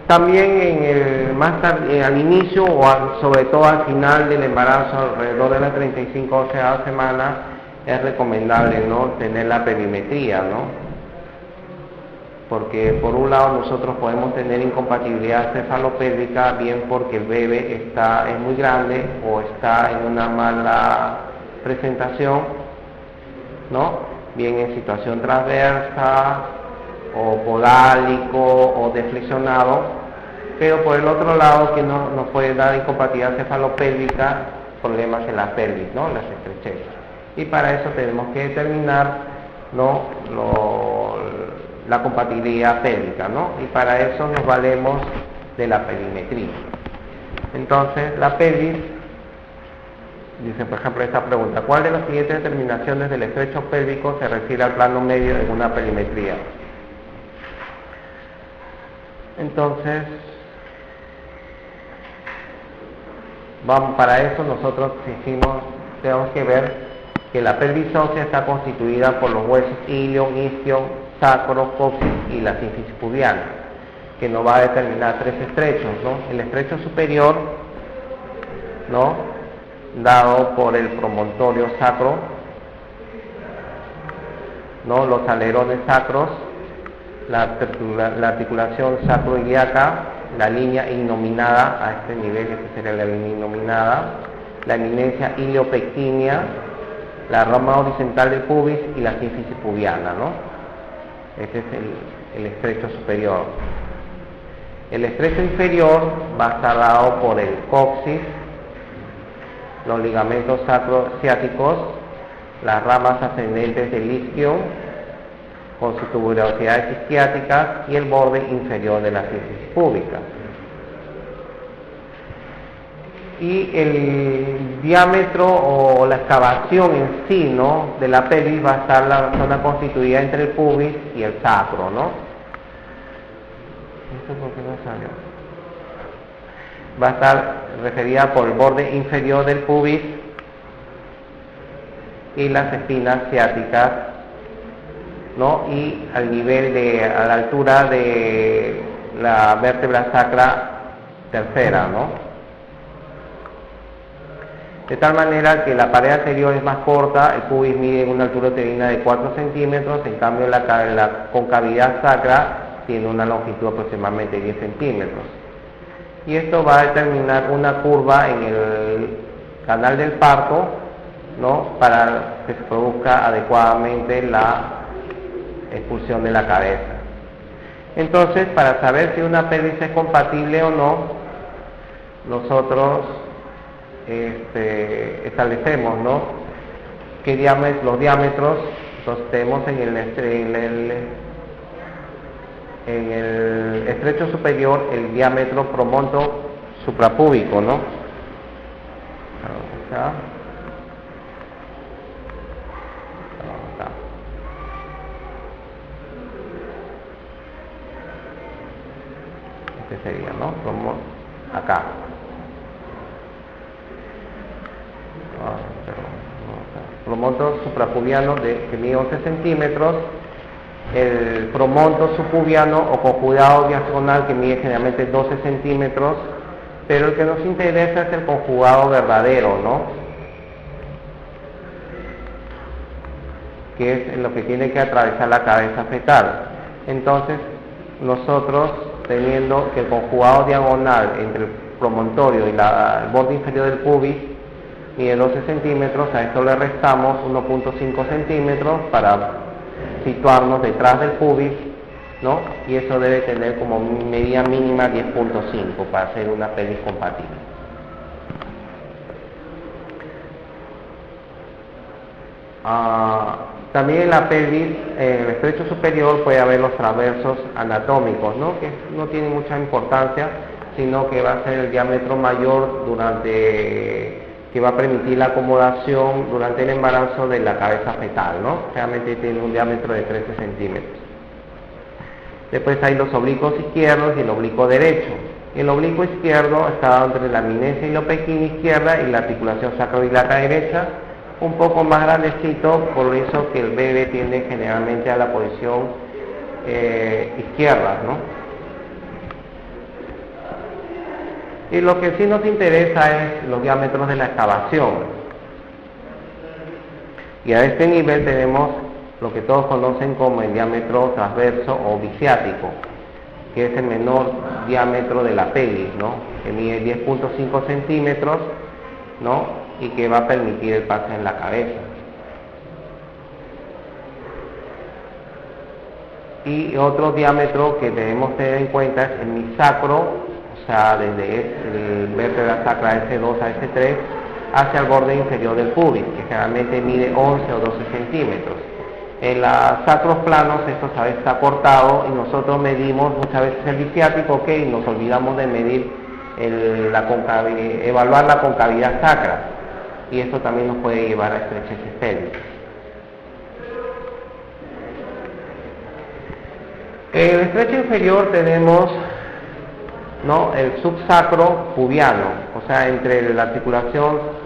También más tarde, al inicio sobre todo al final del embarazo, alrededor de las 35 semanas, es recomendable, ¿no?, tener la perimetría, ¿no? Porque por un lado nosotros podemos tener incompatibilidad cefalopélvica, bien porque el bebé es muy grande o está en una mala presentación, ¿no?, bien en situación transversa o podálico o deflexionado, pero por el otro lado que nos puede dar incompatibilidad cefalopélvica, problemas en la pelvis, ¿no?, las estrecheces. Y para eso tenemos que determinar, ¿no?, la compatibilidad pélvica, ¿no? Y para eso nos valemos de la perimetría. Entonces, la pelvis, dice por ejemplo esta pregunta: ¿cuál de las siguientes determinaciones del estrecho pélvico se refiere al plano medio en una perimetría? Entonces, para eso nosotros tenemos que ver que la pelvis ósea está constituida por los huesos ilion, isquion, sacro, coxis y la sínfisis pubiana, que nos va a determinar tres estrechos, ¿no? El estrecho superior, ¿no?, dado por el promontorio sacro, ¿no?, los alerones sacros, la articulación sacroiliaca, la línea innominada a este nivel, que sería la línea innominada, la eminencia iliopectínea, la rama horizontal del pubis y la sínfisis pubiana, ¿no? Este es el estrecho superior. El estrecho inferior va a estar dado por el coxis, los ligamentos sacrociáticos, las ramas ascendentes del isquion, con sus tuberosidades isquiáticas, y el borde inferior de la sínfisis púbica. Y el diámetro o la excavación en sí, ¿no?, de la pelvis va a estar la zona constituida entre el pubis y el sacro, ¿no? ¿Esto por qué no salió? Va a estar referida por el borde inferior del pubis y las espinas ciáticas, ¿no? Y a la altura de la vértebra sacra tercera, ¿no? De tal manera que la pared anterior es más corta, el pubis mide una altura uterina de 4 centímetros, en cambio la concavidad sacra tiene una longitud aproximadamente de 10 centímetros. Y esto va a determinar una curva en el canal del parto, ¿no?, para que se produzca adecuadamente la expulsión de la cabeza. Entonces, para saber si una pelvis es compatible o no, nosotros establecemos, ¿no?, los diámetros. Entonces tenemos en el estrecho superior el diámetro promonto suprapúbico, ¿no? Este sería, ¿no?, acá. Promonto suprapubiano que mide 11 centímetros, el promonto subpubiano o conjugado diagonal que mide generalmente 12 centímetros, pero el que nos interesa es el conjugado verdadero, ¿no?, que es lo que tiene que atravesar la cabeza fetal. Entonces, nosotros, teniendo que el conjugado diagonal entre el promontorio y el borde inferior del pubis mide 12 centímetros, a esto le restamos 1.5 centímetros para situarnos detrás del pubis, ¿no? Y eso debe tener como medida mínima 10.5 para hacer una pelvis compatible. También en la pelvis, en el estrecho superior, puede haber los transversos anatómicos, ¿no?, que no tienen mucha importancia, sino que va a ser el diámetro mayor que va a permitir la acomodación durante el embarazo de la cabeza fetal, ¿no? Realmente tiene un diámetro de 13 centímetros. Después hay los oblicuos izquierdos y el oblicuo derecho. El oblicuo izquierdo está entre la eminencia iliopectina izquierda y la articulación sacroiliaca derecha, un poco más grandecito, por eso que el bebé tiende generalmente a la posición izquierda, ¿no? Y lo que sí nos interesa es los diámetros de la excavación. Y a este nivel tenemos lo que todos conocen como el diámetro transverso o bisiático, que es el menor diámetro de la pelvis, ¿no? Que mide 10.5 centímetros, ¿no? Y que va a permitir el pase en la cabeza. Y otro diámetro que debemos tener en cuenta es el misacro, o sea, desde el vértebra sacra S2 a S3 hacia el borde inferior del pubis, que generalmente mide 11 o 12 centímetros. En los sacros planos esto a veces está cortado y nosotros medimos muchas veces el bisiático, ok, y nos olvidamos de medir evaluar la concavidad sacra, y esto también nos puede llevar a estrecheces pélvicas. En el estrecho inferior tenemos, ¿no?, el subsacro pubiano, o sea, entre la articulación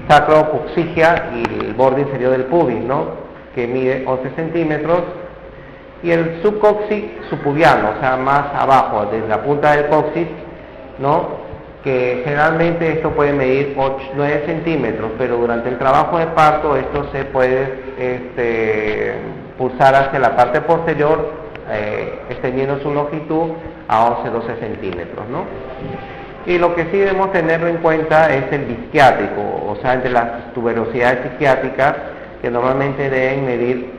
sacro-coccigia y el borde inferior del pubis, ¿no?, que mide 11 centímetros, y el subcoxis subpubiano, o sea, más abajo, desde la punta del coxis, ¿no?, que generalmente esto puede medir 9 centímetros, pero durante el trabajo de parto esto se puede pulsar hacia la parte posterior, extendiendo su longitud a 11-12 centímetros, ¿no? Y lo que sí debemos tenerlo en cuenta es el isquiático, o sea, entre las tuberosidades isquiáticas, que normalmente deben medir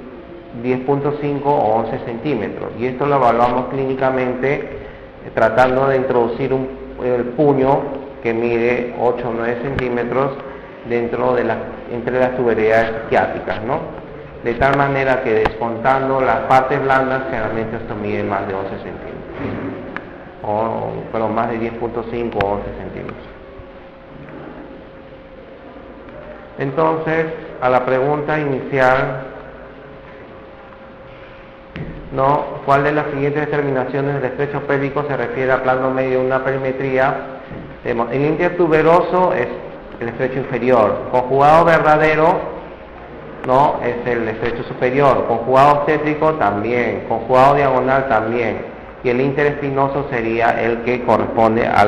10.5 o 11 centímetros, y esto lo evaluamos clínicamente tratando de introducir el puño que mide 8 o 9 centímetros entre las tuberosidades isquiáticas, ¿no? De tal manera que descontando las partes blandas, generalmente esto mide más de 11 centímetros, pero más de 10.5 o 11 centímetros. Entonces, a la pregunta inicial, ¿no?, ¿cuál de las siguientes determinaciones del estrecho pélvico se refiere a plano medio de una perimetría? El intertuberoso es el estrecho inferior, conjugado verdadero, ¿no?, es el estrecho superior, conjugado obstétrico también, conjugado diagonal también, y el interespinoso sería el que corresponde a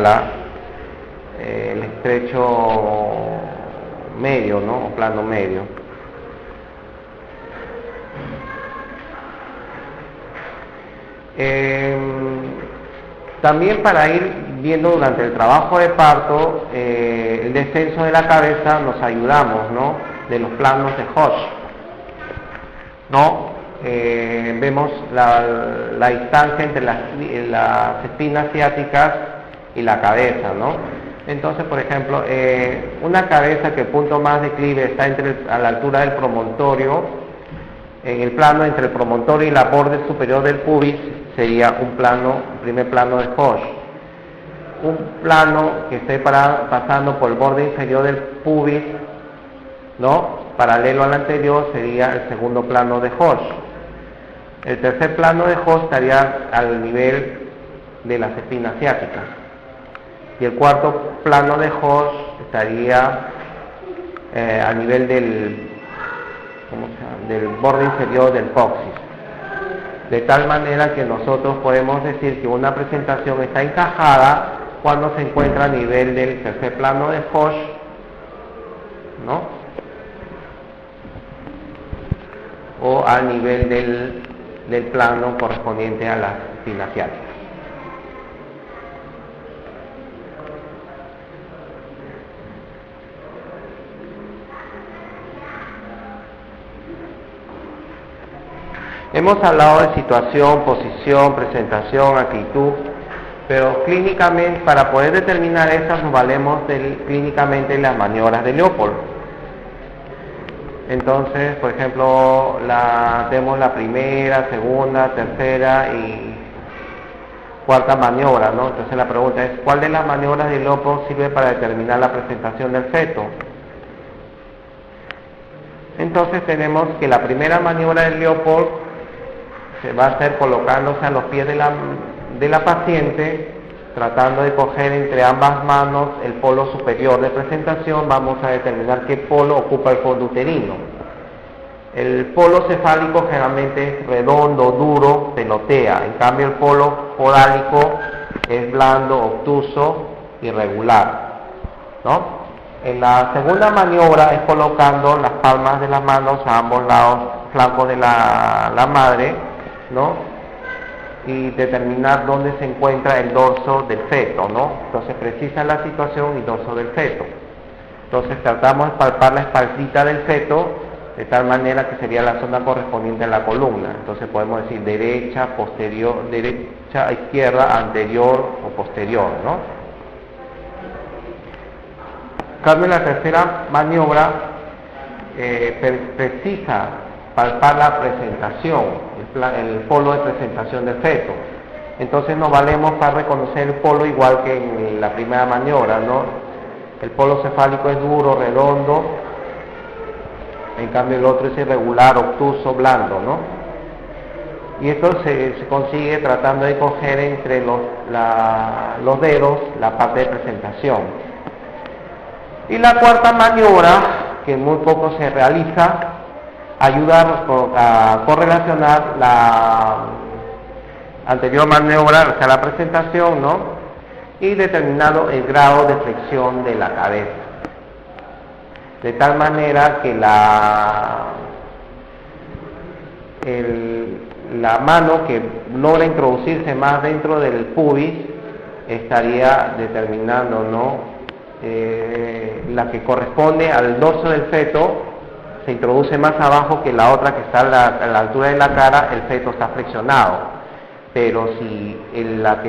el estrecho medio, ¿no?, o plano medio. También para ir viendo durante el trabajo de parto el descenso de la cabeza nos ayudamos, ¿no?, de los planos de Hodge, ¿no? Vemos la distancia entre las espinas ciáticas y la cabeza, ¿no? Entonces, por ejemplo, una cabeza que el punto más declive está a la altura del promontorio, en el plano entre el promontorio y la borde superior del pubis sería un primer plano de Hodge. Un plano que esté pasando por el borde inferior del pubis, ¿no?, paralelo al anterior, sería el segundo plano de Hodge. El tercer plano de Hodge estaría al nivel de las espinas ciáticas. Y el cuarto plano de Hodge estaría a nivel del borde inferior del coxis. De tal manera que nosotros podemos decir que una presentación está encajada cuando se encuentra a nivel del tercer plano de Hodge, ¿no?, o a nivel del plano correspondiente a las espinas ciáticas. Hemos hablado de situación, posición, presentación, actitud, pero clínicamente, para poder determinar estas, nos valemos clínicamente las maniobras de Leopold. Entonces, por ejemplo, tenemos la primera, segunda, tercera y cuarta maniobra, ¿no? Entonces la pregunta es, ¿cuál de las maniobras de Leopold sirve para determinar la presentación del feto? Entonces tenemos que la primera maniobra de Leopold se va a hacer colocándose a los pies de la paciente, tratando de coger entre ambas manos el polo superior de presentación. Vamos a determinar qué polo ocupa el fondo uterino. El polo cefálico generalmente es redondo, duro, pelotea. En cambio el polo podálico es blando, obtuso, irregular, ¿no? En la segunda maniobra es colocando las palmas de las manos a ambos lados, flancos de la madre, ¿no? Y determinar dónde se encuentra el dorso del feto, ¿no? Entonces precisa la situación y dorso del feto. Entonces tratamos de palpar la espaldita del feto de tal manera que sería la zona correspondiente a la columna. Entonces podemos decir derecha, posterior, derecha, izquierda, anterior o posterior, ¿no? En cambio, la tercera maniobra precisa palpar la presentación, el polo de presentación del feto. Entonces nos valemos para reconocer el polo igual que en la primera maniobra, ¿no? El polo cefálico es duro, redondo, en cambio el otro es irregular, obtuso, blando, ¿no? Y esto se consigue tratando de coger entre los dedos la parte de presentación. Y la cuarta maniobra, que muy poco se realiza, ayuda a correlacionar la anterior maniobra, o sea, la presentación, ¿no? Y determinado el grado de flexión de la cabeza. De tal manera que la mano que logra introducirse más dentro del pubis estaría determinando, ¿no? La que corresponde al dorso del feto se introduce más abajo que la otra que está a la altura de la cara, el feto está flexionado. Pero si la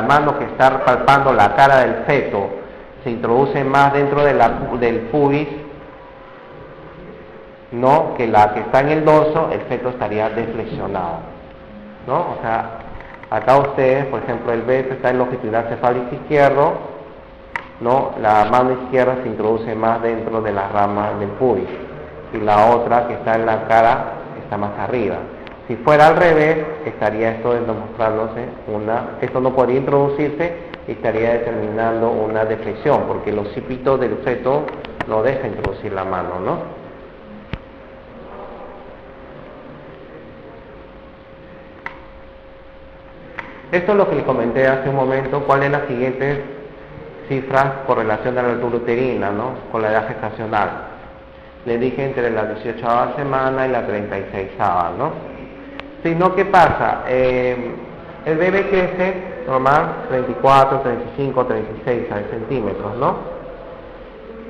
mano que está palpando la cara del feto se introduce más dentro del pubis, no, que la que está en el dorso, el feto estaría deflexionado, ¿no? O sea, acá ustedes, por ejemplo, el feto está en longitudinal cefálico izquierdo, ¿no? La mano izquierda se introduce más dentro de las ramas del pubis y la otra que está en la cara está más arriba. Si fuera al revés, estaría esto demostrándose esto no podría introducirse y estaría determinando una deflexión, porque el occipito del feto no deja introducir la mano, ¿no? Esto es lo que les comenté hace un momento, cuál es la siguiente cifras con relación a la altura uterina, ¿no? Con la edad gestacional. Le dije entre la 18ª semana y la 36ª, ¿no? Si no, ¿qué pasa? El bebé crece normal 34, 35, 36 centímetros, ¿no?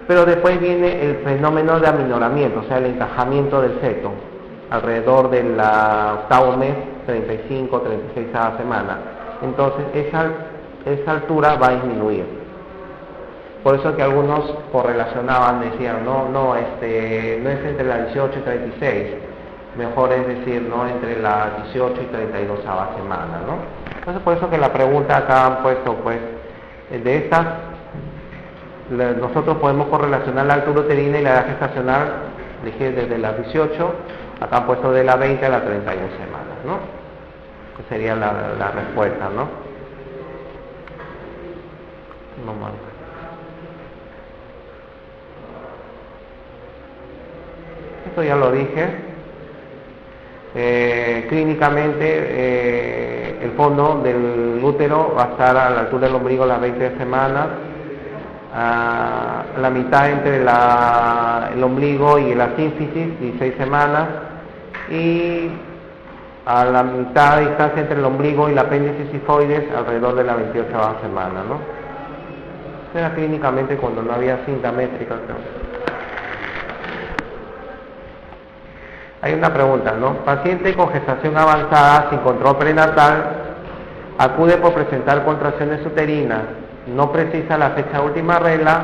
Pero después viene el fenómeno de aminoramiento, o sea, el encajamiento del feto, alrededor del octavo mes, 35, 36ª semana. Entonces, esa altura va a disminuir. Por eso que algunos correlacionaban, decían, no es entre la 18 y 36, mejor es decir, no entre la 18 y 32ª semana, ¿no? Entonces por eso que la pregunta acá han puesto, pues, de estas, nosotros podemos correlacionar la altura uterina y la edad gestacional, dije desde las 18, acá han puesto de la 20 a la 31 semanas, ¿no? Esa sería la respuesta, ¿no? No más. Esto ya lo dije. Clínicamente el fondo del útero va a estar a la altura del ombligo a las 20 semanas, a la mitad entre el ombligo y la sínfisis, 16 semanas, y a la mitad de distancia entre el ombligo y la apéndice sifoides alrededor de la 28ª semana, ¿no? Esto era clínicamente cuando no había cinta métrica. Hay una pregunta, ¿no? Paciente con gestación avanzada sin control prenatal acude por presentar contracciones uterinas, no precisa la fecha de última regla.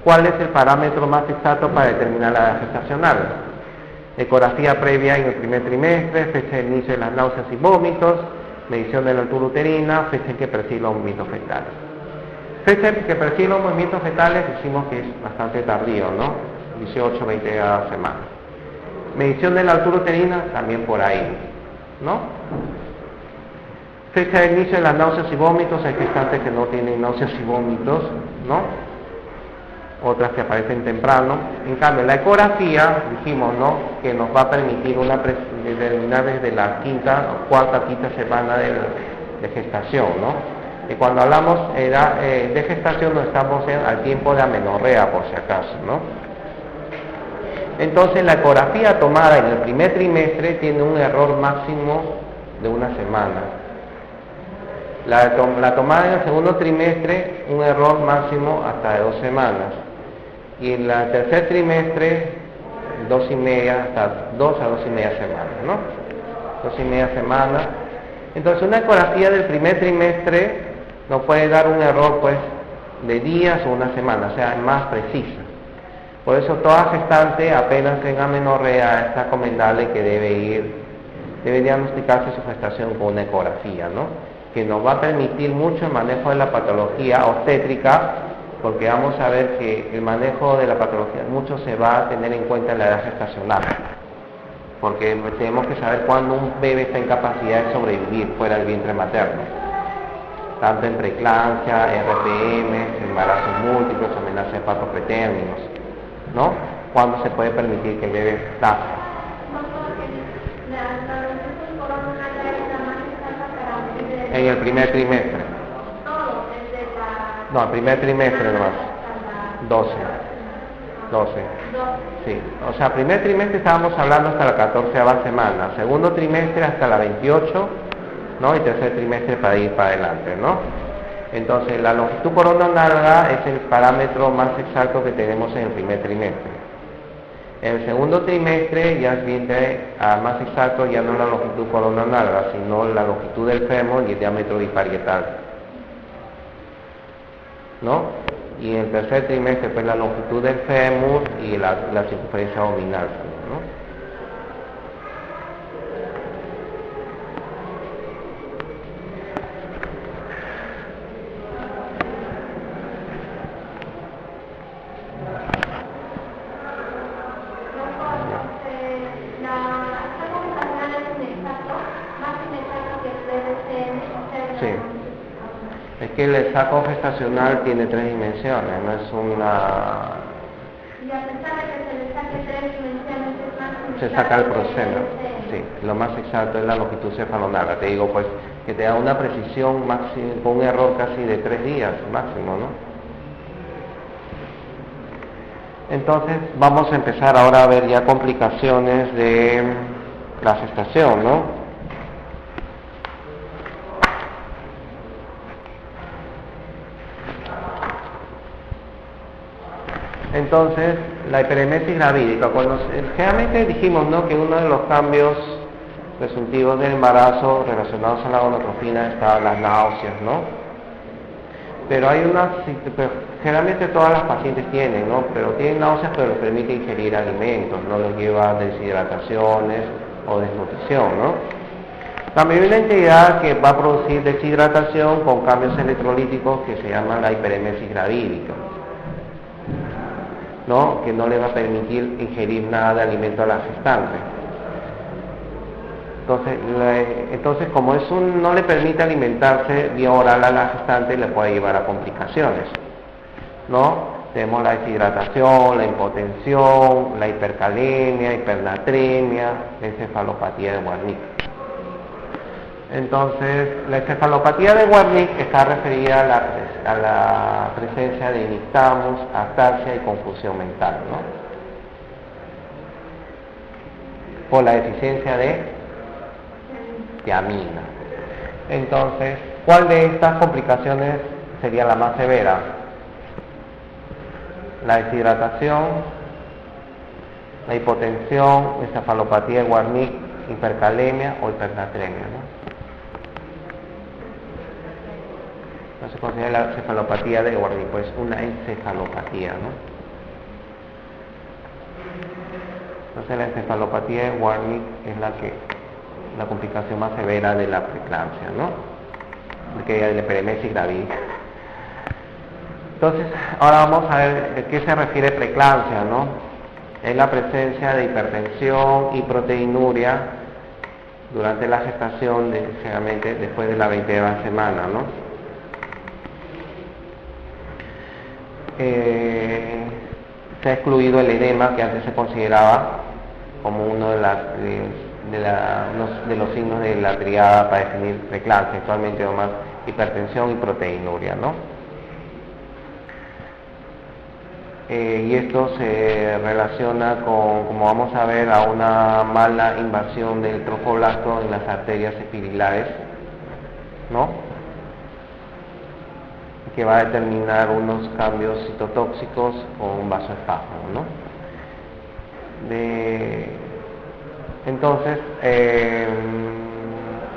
¿Cuál es el parámetro más exacto para determinar la edad gestacional? Ecografía previa en el primer trimestre, fecha de inicio de las náuseas y vómitos, medición de la altura uterina, fecha en que percibe los movimientos fetales. Fecha en que percibe los movimientos fetales decimos que es bastante tardío, ¿no? 18, 20 semanas. Medición de la altura uterina, también por ahí, ¿no? Fecha de inicio de las náuseas y vómitos, hay gestantes que no tienen náuseas y vómitos, ¿no? Otras que aparecen temprano. En cambio, la ecografía, dijimos, ¿no? Que nos va a permitir determinar desde la quinta semana de gestación, ¿no? Y cuando hablamos de gestación no estamos al tiempo de amenorrea, por si acaso, ¿no? Entonces la ecografía tomada en el primer trimestre tiene un error máximo de una semana. La tomada en el segundo trimestre, un error máximo hasta de 2 semanas. Y en el tercer trimestre, 2,5 hasta 2 a 2,5 semanas, ¿no? 2,5 semanas. Entonces una ecografía del primer trimestre nos puede dar un error, pues, de días o una semana, o sea, es más precisa. Por eso toda gestante apenas tenga amenorrea es recomendable que debe diagnosticarse su gestación con una ecografía, ¿no? Que nos va a permitir mucho el manejo de la patología obstétrica, porque vamos a ver que el manejo de la patología mucho se va a tener en cuenta en la edad gestacional, porque tenemos que saber cuándo un bebé está en capacidad de sobrevivir fuera del vientre materno, tanto en preeclampsia, RPM, embarazos múltiples, amenazas de partos pretérminos, ¿no? Cuándo se puede permitir que el bebé nazca. En el primer trimestre. No, el primer trimestre nomás. 12. Sí. O sea, primer trimestre estábamos hablando hasta la 14ª semana. Segundo trimestre hasta la 28, ¿no? Y tercer trimestre para ir para adelante, ¿no? Entonces, la longitud coronal-nalga es el parámetro más exacto que tenemos en el primer trimestre. En el segundo trimestre ya viene más exacto, ya no la longitud coronal-nalga, sino la longitud del fémur y el diámetro biparietal, ¿no? Y en el tercer trimestre, pues la longitud del fémur y la circunferencia abdominal, ¿no? El saco gestacional tiene 3 dimensiones, no es una... Y a pesar de que se le saque 3 dimensiones, es más... Se saca el prosceno, sí, lo más exacto es la longitud cefalonarga, te digo pues que te da una precisión máxima, con un error casi de 3 días máximo, ¿no? Entonces vamos a empezar ahora a ver ya complicaciones de la gestación, ¿no? Entonces, la hiperemesis gravídica, generalmente dijimos, ¿no?, que uno de los cambios presuntivos del embarazo relacionados a la gonadotropina estaban las náuseas, ¿no? Pero generalmente todas las pacientes tienen, ¿no? Pero tienen náuseas, pero les permite ingerir alimentos, no les lleva a deshidrataciones o desnutrición, ¿no? También hay una entidad que va a producir deshidratación con cambios electrolíticos que se llaman la hiperemesis gravídica, ¿no? Que no le va a permitir ingerir nada de alimento a la gestante. Entonces como no le permite alimentarse vía oral a la gestante, le puede llevar a complicaciones, ¿no? Tenemos la deshidratación, la impotención, la hipercalemia, hipernatremia, encefalopatía de Wernicke. Entonces, la encefalopatía de Wernicke está referida a la presencia de nixtamus, ataxia y confusión mental, ¿no? Por la deficiencia de tiamina. Entonces, ¿cuál de estas complicaciones sería la más severa? La deshidratación, la hipotensión, encefalopatía de Wernicke, hipercalemia o hipernatremia, ¿no? No se considera la encefalopatía de Wernicke, pues una encefalopatía, ¿no? Entonces la encefalopatía de Wernicke es la complicación más severa de la preeclampsia, ¿no? Que es la hiperemesis gravídica. Entonces, ahora vamos a ver de qué se refiere preeclampsia, ¿no? Es la presencia de hipertensión y proteinuria durante la gestación, generalmente después de la 20ª semana, ¿no? Se ha excluido el edema, que antes se consideraba como uno de los signos de la triada para definir preeclampsia. Actualmente nomás hipertensión y proteinuria, ¿no? Y esto se relaciona con, como vamos a ver, a una mala invasión del trofoblasto en las arterias epidilares, ¿no? Que va a determinar unos cambios citotóxicos con un vasoespasmo, ¿no? Entonces,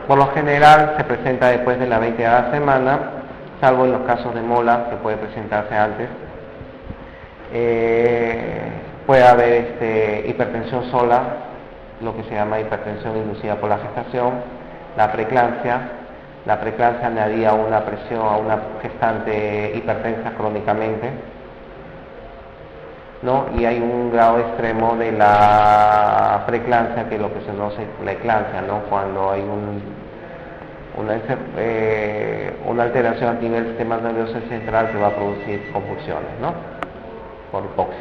por lo general se presenta después de la 20ª semana, salvo en los casos de mola que puede presentarse antes. Puede haber hipertensión sola, lo que se llama hipertensión inducida por la gestación, la preeclampsia añadida una presión a una gestante hipertensa crónicamente, ¿no? Y hay un grado extremo de la preeclampsia, que es lo que se conoce la eclampsia, ¿no? Cuando hay una alteración a nivel del sistema nervioso central que va a producir convulsiones, ¿no? Por hipoxia.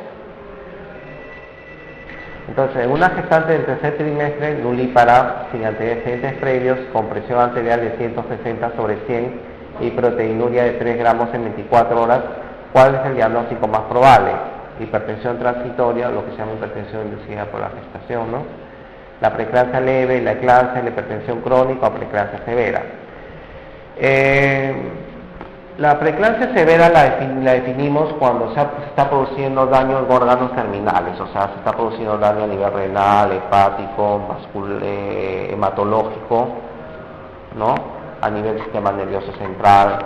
Entonces, una gestante del tercer trimestre nulípara sin antecedentes previos, con presión arterial de 160/100 y proteinuria de 3 gramos en 24 horas, ¿cuál es el diagnóstico más probable? Hipertensión transitoria, lo que se llama hipertensión inducida por la gestación, ¿no? La preeclampsia leve, la eclampsia, la hipertensión crónica o preeclampsia severa. La preeclampsia severa la definimos cuando se está produciendo daño en órganos terminales, o sea, se está produciendo daño a nivel renal, hepático, hematológico, ¿no? A nivel del sistema nervioso central.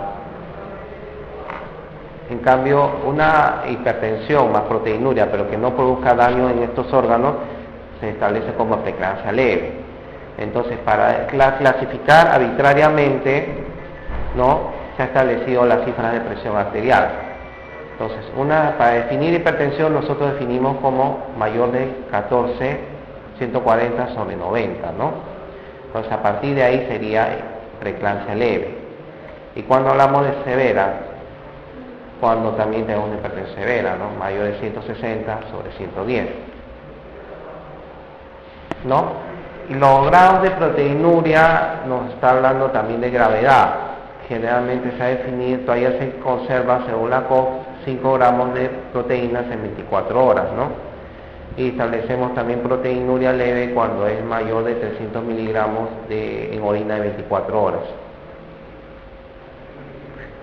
En cambio, una hipertensión más proteinuria, pero que no produzca daño en estos órganos, se establece como preeclampsia leve. Entonces, para clasificar arbitrariamente, ¿no?, se ha establecido las cifras de presión arterial. Entonces, para definir hipertensión nosotros definimos como mayor de 14, 140/90, ¿no? Entonces, a partir de ahí sería preeclampsia leve. Y cuando hablamos de severa, cuando también tenemos una hipertensión severa, ¿no? Mayor de 160/110, ¿no? Y los grados de proteinuria nos está hablando también de gravedad. Generalmente se ha definido, todavía se conserva, según la COF, 5 gramos de proteínas en 24 horas, ¿no? Y establecemos también proteinuria leve cuando es mayor de 300 miligramos en orina de 24 horas.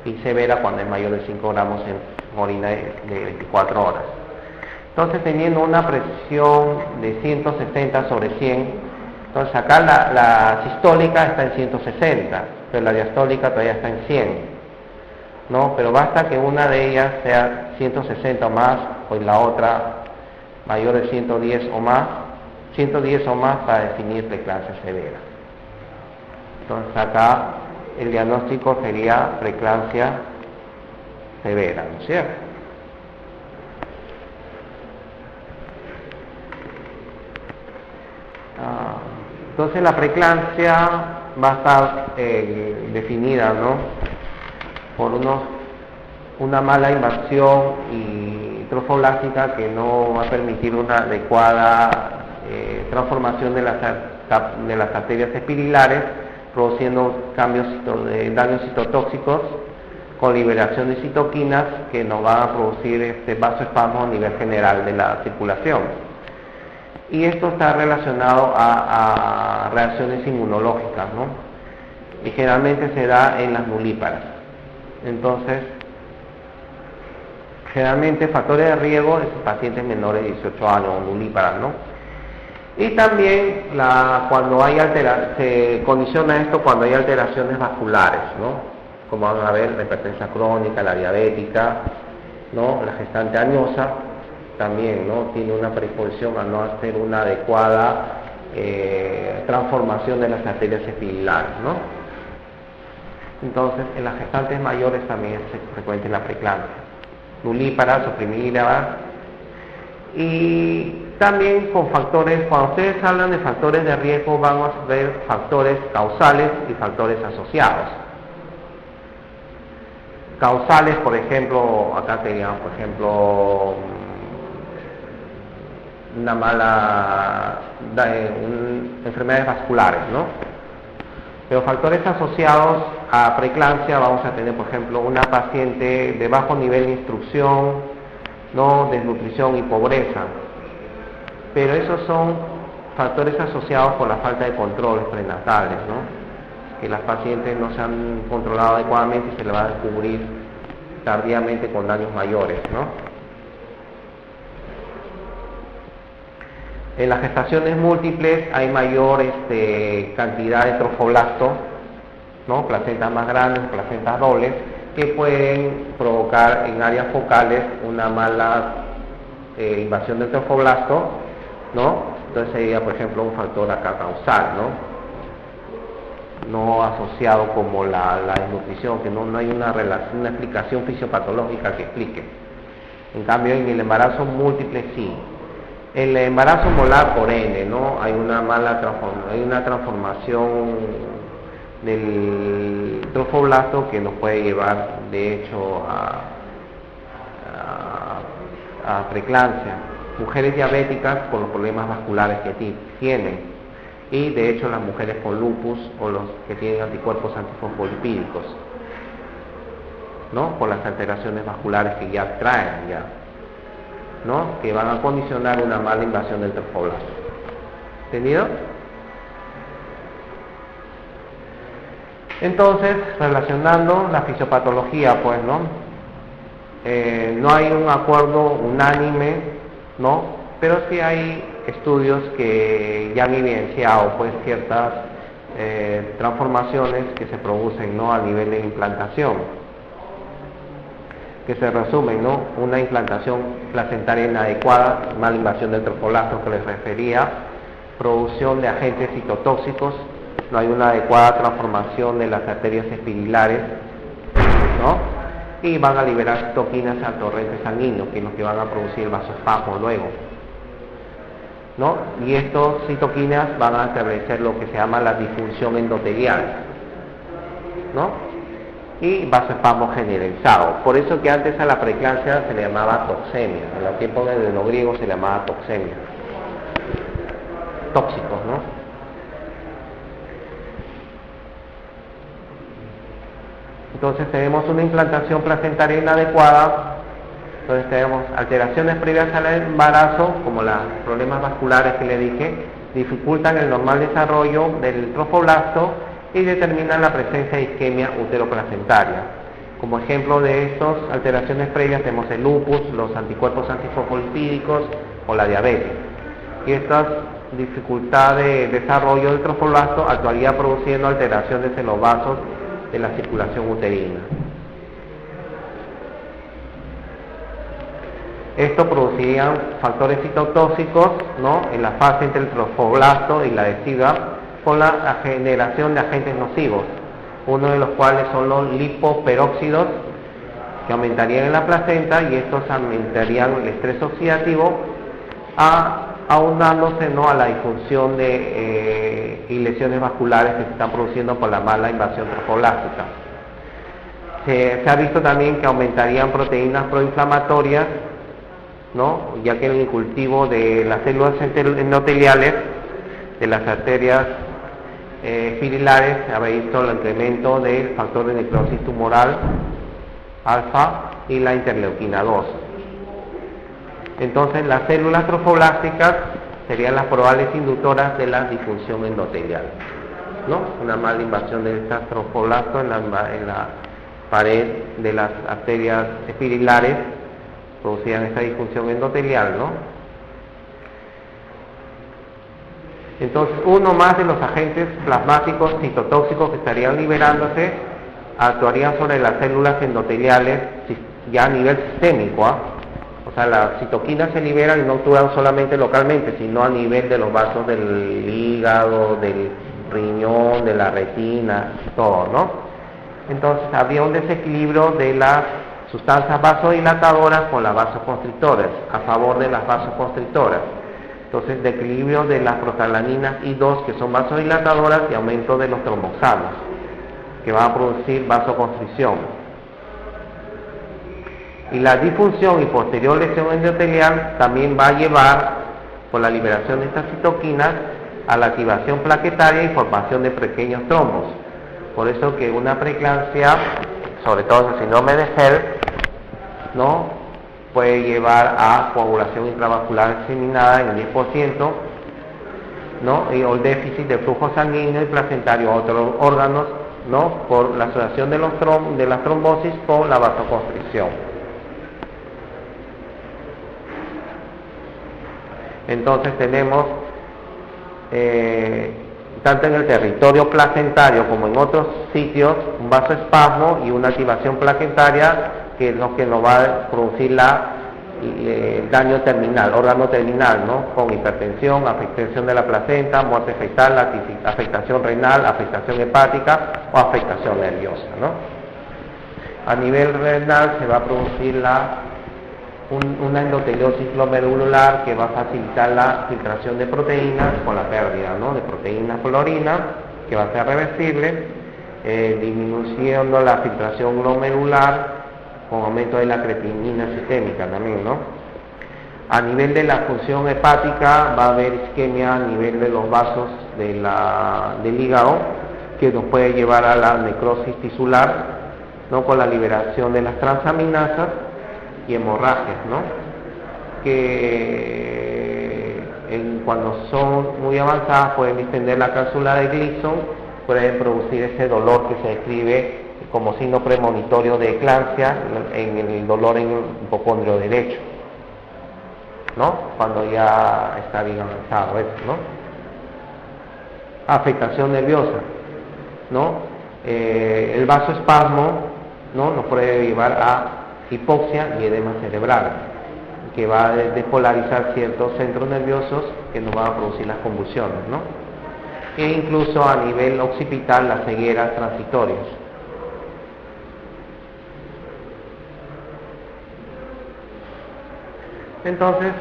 Y severa cuando es mayor de 5 gramos en orina de 24 horas. Entonces, teniendo una presión de 160/100, entonces acá la sistólica está en 160, pero la diastólica todavía está en 100, ¿no? Pero basta que una de ellas sea 160 o más, o la otra mayor de 110 o más para definir preeclampsia severa. Entonces acá el diagnóstico sería preeclampsia severa, ¿no es cierto? Entonces la preeclampsia va a estar definida, ¿no?, por una mala invasión y trofoblástica que no va a permitir una adecuada transformación de las arterias epidilares, produciendo daños citotóxicos con liberación de citoquinas que nos van a producir vasoespasmo a nivel general de la circulación. Y esto está relacionado a reacciones inmunológicas, ¿no? Y generalmente se da en las nulíparas. Entonces, generalmente factores de riesgo es pacientes menores de 18 años o nulíparas, ¿no? Y también cuando hay se condiciona esto cuando hay alteraciones vasculares, ¿no? Como van a ver, la hipertensión crónica, la diabética, ¿no? La gestante añosa también, ¿no?, tiene una predisposición a no hacer una adecuada transformación de las arterias epidilares, ¿no? Entonces, en las gestantes mayores también es frecuente la preeclampsia, nulíparas, oprimidas, y también con factores. Cuando ustedes hablan de factores de riesgo, vamos a ver factores causales y factores asociados. Causales, por ejemplo, acá teníamos, por ejemplo, enfermedades vasculares, ¿no? Pero factores asociados a preeclampsia vamos a tener, por ejemplo, una paciente de bajo nivel de instrucción, ¿no?, desnutrición y pobreza. Pero esos son factores asociados con la falta de controles prenatales, ¿no?, que las pacientes no se han controlado adecuadamente y se le va a descubrir tardíamente con daños mayores, ¿no? En las gestaciones múltiples hay mayor cantidad de trofoblasto, ¿no?, placentas más grandes, placentas dobles, que pueden provocar en áreas focales una mala invasión del trofoblasto, ¿no? Entonces sería, por ejemplo, un factor acá causal, no asociado como la desnutrición, que no hay una explicación fisiopatológica que explique. En cambio, en el embarazo múltiple sí. El embarazo molar por N, ¿no?, hay una transformación del trofoblasto que nos puede llevar, de hecho, a preeclampsia. Mujeres diabéticas con los problemas vasculares que tienen, y de hecho las mujeres con lupus o los que tienen anticuerpos antifosfolipídicos, ¿no?, por las alteraciones vasculares que ya traen, ¿no?, que van a condicionar una mala invasión del trofoblasto. ¿Entendido? Entonces, relacionando la fisiopatología, pues, ¿no? No hay un acuerdo unánime, ¿no?, pero sí hay estudios que ya han evidenciado, pues, ciertas transformaciones que se producen, ¿no?, a nivel de implantación, que se resumen, ¿no?, una implantación placentaria inadecuada, mala invasión del trofoblasto que les refería, producción de agentes citotóxicos, no hay una adecuada transformación de las arterias espirilares, ¿no?, y van a liberar citoquinas al torrente sanguíneo, que es lo que van a producir el vasospasmo luego, ¿no? Y estos citoquinas van a establecer lo que se llama la disfunción endotelial, ¿no?, y vasospasmo generalizado. Por eso que antes a la preeclampsia se le llamaba toxemia, en los tiempos de los griegos se le llamaba toxemia, tóxicos, ¿no? Entonces tenemos una implantación placentaria inadecuada, entonces tenemos alteraciones previas al embarazo, como los problemas vasculares que le dije, dificultan el normal desarrollo del trofoblasto y determinan la presencia de isquemia uteroplacentaria. Como ejemplo de estas alteraciones previas tenemos el lupus, los anticuerpos antifosfolipídicos o la diabetes. Y esta dificultad de desarrollo del trofoblasto actuaría produciendo alteraciones en los vasos de la circulación uterina. Esto produciría factores citotóxicos, ¿no?, en la fase entre el trofoblasto y la decidua, con la generación de agentes nocivos, uno de los cuales son los lipoperóxidos, que aumentarían en la placenta, y estos aumentarían el estrés oxidativo, aunándose, ¿no?, a la disfunción y lesiones vasculares que se están produciendo por la mala invasión trofoblástica. Se ha visto también que aumentarían proteínas proinflamatorias, ¿no?, ya que en el cultivo de las células endoteliales de las arterias espirilares se ha visto el incremento del factor de necrosis tumoral alfa y la interleuquina 2. Entonces las células trofoblásticas serían las probables inductoras de la disfunción endotelial, ¿no? Una mala invasión de estas trofoblastos en la pared de las arterias espirilares producían esta disfunción endotelial, ¿no? Entonces, uno más de los agentes plasmáticos citotóxicos que estarían liberándose actuarían sobre las células endoteliales ya a nivel sistémico, O sea, las citoquinas se liberan y no actúan solamente localmente, sino a nivel de los vasos del hígado, del riñón, de la retina, todo, ¿no? Entonces, habría un desequilibrio de las sustancias vasodilatadoras con las vasoconstrictoras, a favor de las vasoconstrictoras. Entonces, de equilibrio de las prostaglandinas I2, que son vasodilatadoras, y aumento de los tromboxanos, que van a producir vasoconstricción. Y la disfunción y posterior lesión endotelial también va a llevar, por la liberación de estas citoquinas, a la activación plaquetaria y formación de pequeños trombos. Por eso que una preeclampsia, sobre todo el síndrome de HELLP, ¿no?, puede llevar a coagulación intravascular diseminada en el 10%, ¿no?, o el déficit de flujo sanguíneo y placentario a otros órganos, ¿no?, por la asociación de las trombosis con la vasoconstricción. Entonces tenemos tanto en el territorio placentario como en otros sitios un vasoespasmo y una activación placentaria, que es lo que nos va a producir el daño terminal, órgano terminal, ¿no?, con hipertensión, afectación de la placenta, muerte fetal, afectación renal, afectación hepática o afectación nerviosa, ¿no? A nivel renal se va a producir una endoteliosis glomerular que va a facilitar la filtración de proteínas con la pérdida, ¿no?, de proteína florina, que va a ser reversible, disminuyendo la filtración glomerular con aumento de la creatinina sistémica también, ¿no? A nivel de la función hepática va a haber isquemia a nivel de los vasos del hígado, que nos puede llevar a la necrosis tisular, ¿no?, con la liberación de las transaminasas y hemorragias, ¿no?, que cuando son muy avanzadas pueden distender la cápsula de Gleason, pueden producir ese dolor que se describe como signo premonitorio de eclampsia, en el dolor en el hipocondrio derecho, ¿no?, cuando ya está bien avanzado eso, ¿no? Afectación nerviosa, ¿no? El vasoespasmo, ¿no?, nos puede llevar a hipoxia y edema cerebral, que va a despolarizar ciertos centros nerviosos que nos van a producir las convulsiones, ¿no? E incluso a nivel occipital las cegueras transitorias. Entonces,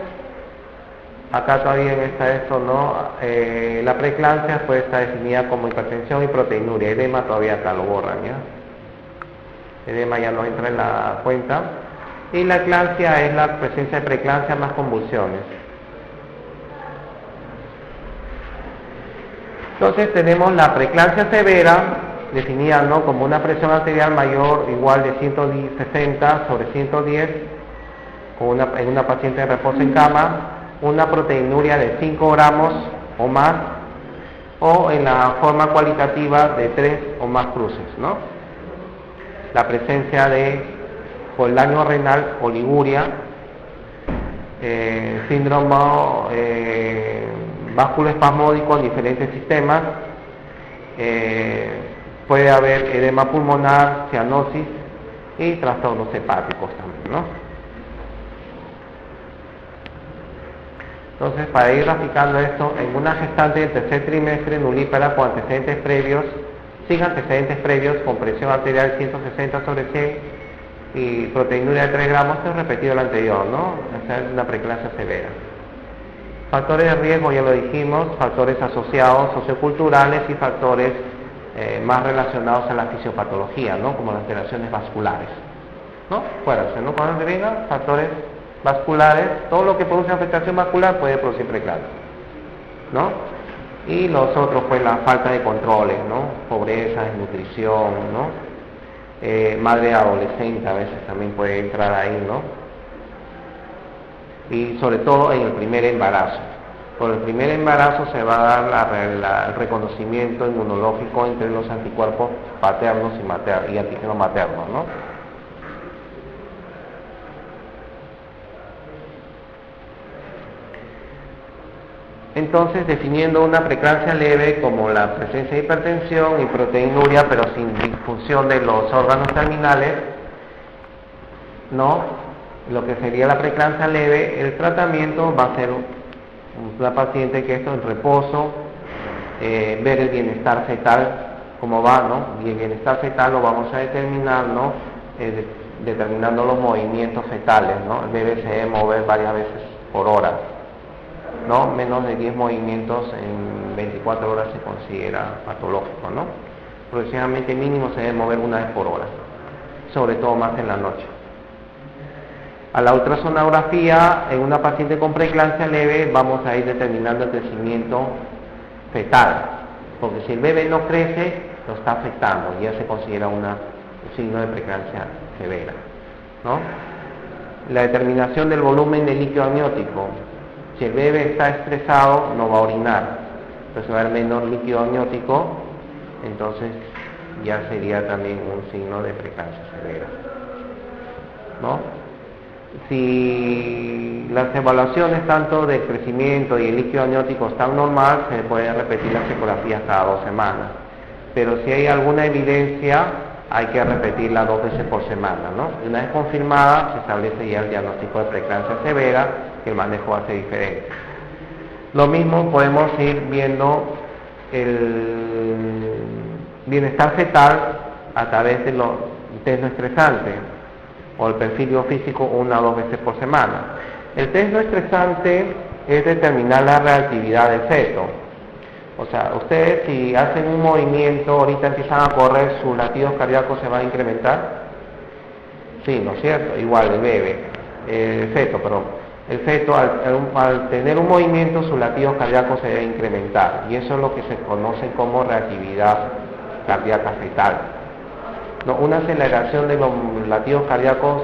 acá todavía está esto, ¿no? La preeclampsia pues está definida como hipertensión y proteinuria. Edema todavía acá lo borran, ¿ya? Edema ya no entra en la cuenta. Y la eclampsia es la presencia de preeclampsia más convulsiones. Entonces tenemos la preeclampsia severa, definida, ¿no?, como una presión arterial mayor o igual de 160 sobre 110, en una paciente de reposo en cama, una proteinuria de 5 gramos o más, o en la forma cualitativa de 3 o más cruces, ¿no? La presencia por daño renal, oliguria, síndrome vasculoespasmódico en diferentes sistemas, puede haber edema pulmonar, cianosis y trastornos hepáticos también, ¿no? Entonces, para ir graficando esto, en una gestante del tercer trimestre nulípara con antecedentes previos, sin antecedentes previos, con presión arterial 160 sobre 100 y proteinuria de 3 gramos, esto es repetido lo anterior, ¿no? Esa es una preeclampsia severa. Factores de riesgo, ya lo dijimos, factores asociados socioculturales y factores más relacionados a la fisiopatología, ¿no?, como las alteraciones vasculares, ¿no? Acuérdense, ¿no?, cuando vengan factores vasculares, todo lo que produce afectación vascular puede producir preeclampsia, ¿no? Y los otros, pues la falta de controles, ¿no?, pobreza, desnutrición, ¿no?, madre adolescente a veces también puede entrar ahí, ¿no? Y sobre todo en el primer embarazo. Por el primer embarazo se va a dar el reconocimiento inmunológico entre los anticuerpos paternos y antígenos maternos, ¿no? Entonces, definiendo una preeclampsia leve como la presencia de hipertensión y proteinuria, pero sin disfunción de los órganos terminales, ¿no?, lo que sería la preeclampsia leve, el tratamiento va a ser una paciente que está en reposo, ver el bienestar fetal, cómo va, ¿no? Y el bienestar fetal lo vamos a determinar, ¿no?, determinando los movimientos fetales, ¿no? El bebé se debe mover varias veces por hora, ¿no? Menos de 10 movimientos en 24 horas se considera patológico, ¿no? Progresivamente mínimo se debe mover una vez por hora, sobre todo más en la noche. A la ultrasonografía, en una paciente con preeclampsia leve, vamos a ir determinando el crecimiento fetal, porque si el bebé no crece, lo está afectando, ya se considera un signo de preeclampsia severa, ¿no? La determinación del volumen de líquido amniótico. Si el bebé está estresado, no va a orinar, entonces va a haber menor líquido amniótico, entonces ya sería también un signo de preeclampsia severa, ¿no? Si las evaluaciones tanto de crecimiento y el líquido amniótico están normal, se pueden repetir las ecografías cada 2 semanas. Pero si hay alguna evidencia, hay que repetirla 2 veces por semana, ¿no? Una vez confirmada, se establece ya el diagnóstico de preeclampsia severa, que el manejo va a ser diferente. Lo mismo podemos ir viendo el bienestar fetal a través de los test no estresantes o el perfil biofísico 1 a 2 veces por semana. El test no estresante es determinar la reactividad del feto. O sea, ustedes si hacen un movimiento, ahorita empiezan a correr, sus latidos cardíacos se van a incrementar. Sí, ¿no es cierto? Igual el bebé, el feto, perdón. El feto al tener un movimiento, sus latidos cardíacos se deben incrementar. Y eso es lo que se conoce como reactividad cardíaca fetal. No, una aceleración de los latidos cardíacos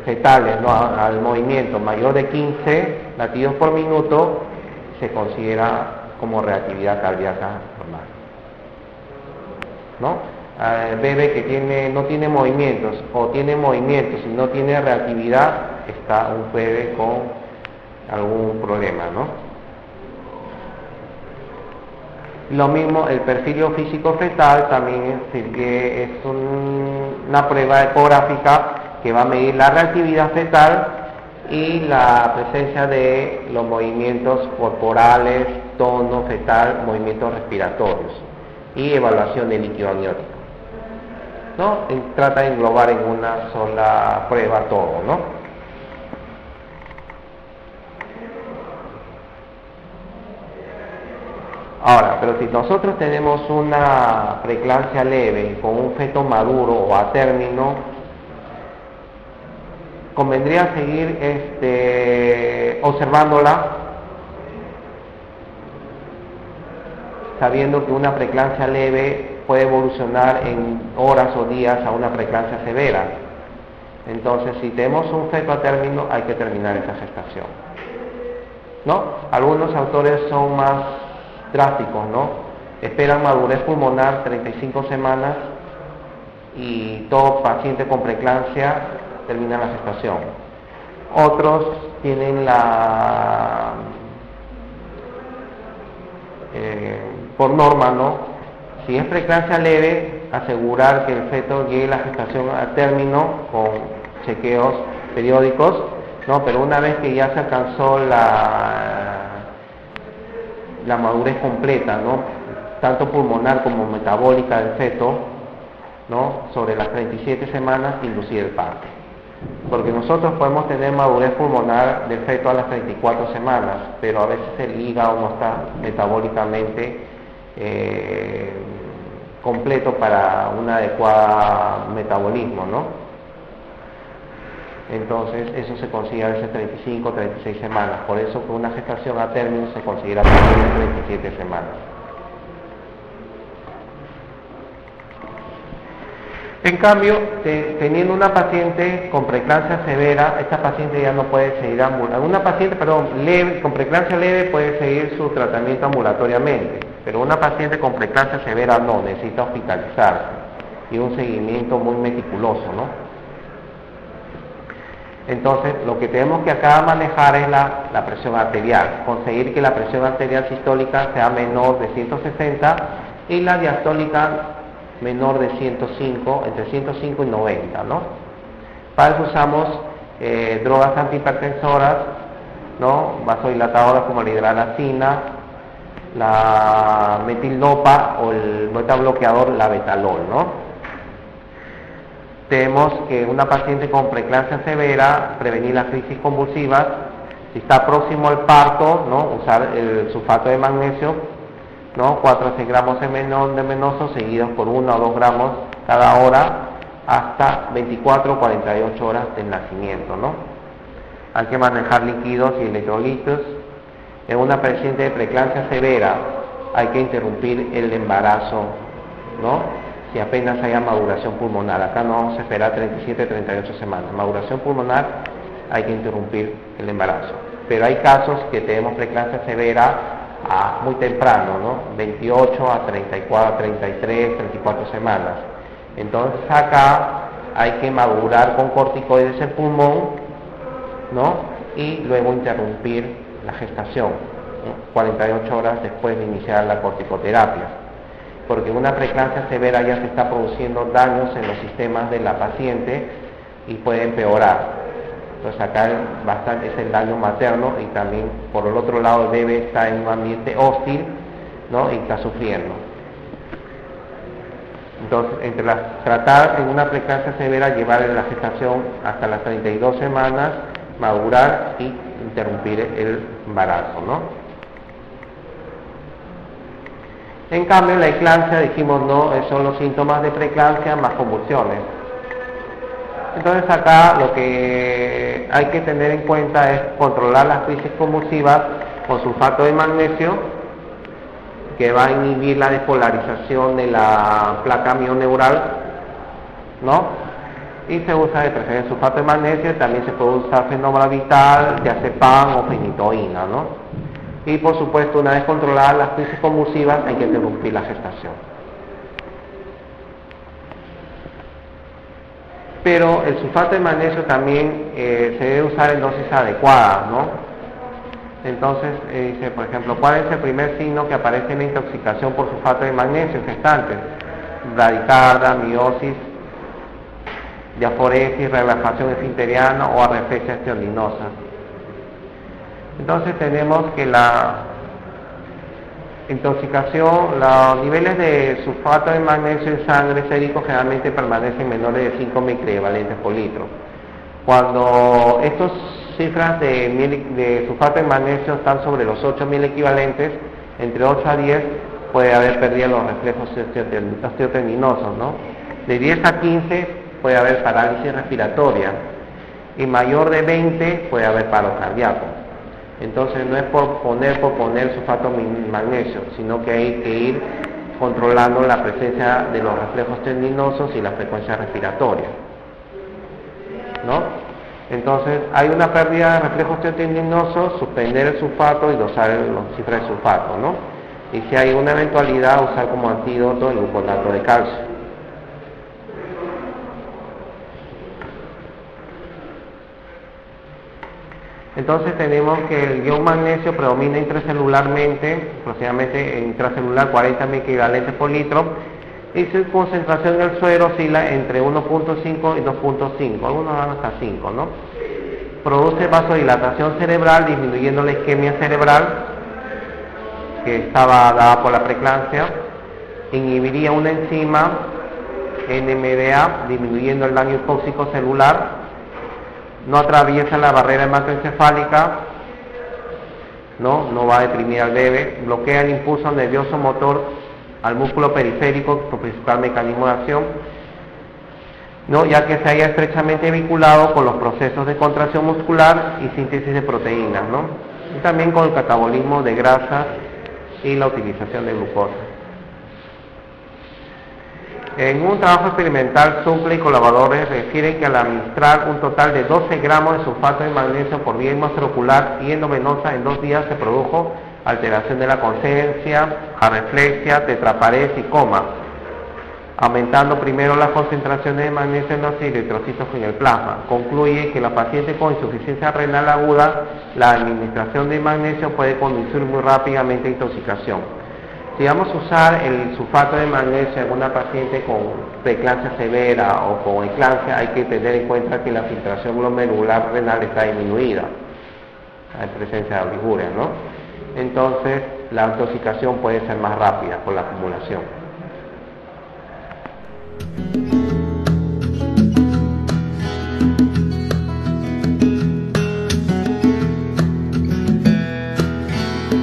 fetales, ¿no? al movimiento mayor de 15 latidos por minuto se considera como reactividad cardíaca normal, ¿no? El bebé que no tiene movimientos o tiene movimientos y no tiene reactividad, está un bebé con algún problema, ¿no? Lo mismo, el perfil físico fetal también es una prueba ecográfica que va a medir la reactividad fetal y la presencia de los movimientos corporales, tono fetal, movimientos respiratorios y evaluación de líquido amniótico, ¿no? Trata de englobar en una sola prueba todo, ¿no? Ahora, pero si nosotros tenemos una preeclampsia leve con un feto maduro o a término, convendría seguir observándola, sabiendo que una preeclampsia leve puede evolucionar en horas o días a una preeclampsia severa. Entonces, si tenemos un feto a término, hay que terminar esa gestación, ¿no? Algunos autores son más drásticos, ¿no? Esperan madurez pulmonar 35 semanas y todo paciente con preeclampsia termina la gestación. Otros tienen por norma, ¿no? Si es preeclampsia leve, asegurar que el feto llegue a la gestación a término con chequeos periódicos, ¿no? Pero una vez que ya se alcanzó la madurez completa, ¿no? Tanto pulmonar como metabólica del feto, ¿no? Sobre las 37 semanas, inducir el parto. Porque nosotros podemos tener madurez pulmonar del feto a las 34 semanas, pero a veces el hígado no está metabólicamente completo para un adecuado metabolismo, ¿no? Entonces eso se considera desde 35 36 semanas, por eso que una gestación a término se considera también de 37 semanas. En cambio, teniendo una paciente con preeclampsia severa, esta paciente ya no puede seguir una paciente, leve, con preeclampsia leve puede seguir su tratamiento ambulatoriamente, pero una paciente con preeclampsia severa no, necesita hospitalizarse y un seguimiento muy meticuloso, ¿no? Entonces, lo que tenemos que acá manejar es la presión arterial, conseguir que la presión arterial sistólica sea menor de 160 y la diastólica menor de 105, entre 105 y 90, ¿no? Para eso usamos drogas antihipertensoras, ¿no? Vasodilatadoras como la hidralazina, la metildopa o el beta bloqueador, la betalol, ¿no? Tenemos que una paciente con preeclampsia severa, prevenir las crisis convulsivas. Si está próximo al parto, ¿no? Usar el sulfato de magnesio, ¿no? 4 a 6 gramos de venoso seguidos por 1 o 2 gramos cada hora hasta 24 o 48 horas del nacimiento, ¿no? Hay que manejar líquidos y electrolitos. En una paciente de preeclampsia severa hay que interrumpir el embarazo ¿no? Si apenas haya maduración pulmonar. Acá no vamos a esperar 37, 38 semanas. Maduración pulmonar, hay que interrumpir el embarazo. Pero hay casos que tenemos preeclampsia severa muy temprano, ¿no? 28 a 34, 33, 34 semanas. Entonces acá hay que madurar con corticoides el pulmón, ¿no? Y luego interrumpir la gestación, ¿no? 48 horas después de iniciar la corticoterapia. Porque en una preeclampsia severa ya se está produciendo daños en los sistemas de la paciente y puede empeorar. Entonces acá es el daño materno y también por el otro lado el bebé está en un ambiente hostil, ¿no? Y está sufriendo. Entonces, tratar en una preeclampsia severa, llevar la gestación hasta las 32 semanas, madurar y interrumpir el embarazo, ¿no? En cambio, la eclampsia, dijimos, no, son los síntomas de preeclampsia más convulsiones. Entonces acá lo que hay que tener en cuenta es controlar las crisis convulsivas con sulfato de magnesio, que va a inhibir la despolarización de la placa mioneural, ¿no? Y se usa de preferencia sulfato de magnesio, también se puede usar fenobarbital, diazepam o fenitoína, ¿no? Y por supuesto, una vez controladas las crisis convulsivas, hay que interrumpir la gestación. Pero el sulfato de magnesio también se debe usar en dosis adecuadas, ¿no? Entonces, dice, por ejemplo, ¿cuál es el primer signo que aparece en la intoxicación por sulfato de magnesio en gestantes? Bradicardia, miosis, diaforesis, relajación esfinteriana o areflexia esteolinosa. Entonces tenemos que la intoxicación, los niveles de sulfato de magnesio en sangre sérico generalmente permanecen menores de 5 microequivalentes por litro. Cuando estas cifras de sulfato de magnesio están sobre los 8.000 equivalentes, entre 8 a 10 puede haber pérdida de los reflejos osteotendinosos, ¿no? De 10 a 15 puede haber parálisis respiratoria y mayor de 20 puede haber paro cardíaco. Entonces no es por poner sulfato de magnesio, sino que hay que ir controlando la presencia de los reflejos tendinosos y la frecuencia respiratoria, ¿no? Entonces hay una pérdida de reflejos tendinosos, suspender el sulfato y dosar las cifras de sulfato, ¿no? Y si hay una eventualidad, usar como antídoto el gluconato de calcio. Entonces tenemos que el ion magnesio predomina intracelularmente, aproximadamente intracelular 40 microequivalentes por litro, y su concentración en el suero oscila entre 1.5 y 2.5, algunos van hasta 5, ¿no? Produce vasodilatación cerebral, disminuyendo la isquemia cerebral, que estaba dada por la preeclampsia, inhibiría una enzima, NMDA, disminuyendo el daño hipóxico celular, no atraviesa la barrera hematoencefálica, no va a deprimir al bebé, bloquea el impulso nervioso motor al músculo periférico, su principal mecanismo de acción, ¿no? Ya que se haya estrechamente vinculado con los procesos de contracción muscular y síntesis de proteínas, ¿no? Y también con el catabolismo de grasas y la utilización de glucosa. En un trabajo experimental, Zunkle y colaboradores refieren que al administrar un total de 12 gramos de sulfato de magnesio por vía intraocular y endovenosa en 2 días se produjo alteración de la conciencia, areflexia, tetraparesis y coma, aumentando primero las concentraciones de magnesio en los eritrocitos en el plasma. Concluye que la paciente con insuficiencia renal aguda, la administración de magnesio puede conducir muy rápidamente a intoxicación. Si vamos a usar el sulfato de magnesio en una paciente con preeclampsia severa o con eclampsia, hay que tener en cuenta que la filtración glomerular renal está disminuida, hay presencia de oliguria, ¿no? Entonces la intoxicación puede ser más rápida por la acumulación.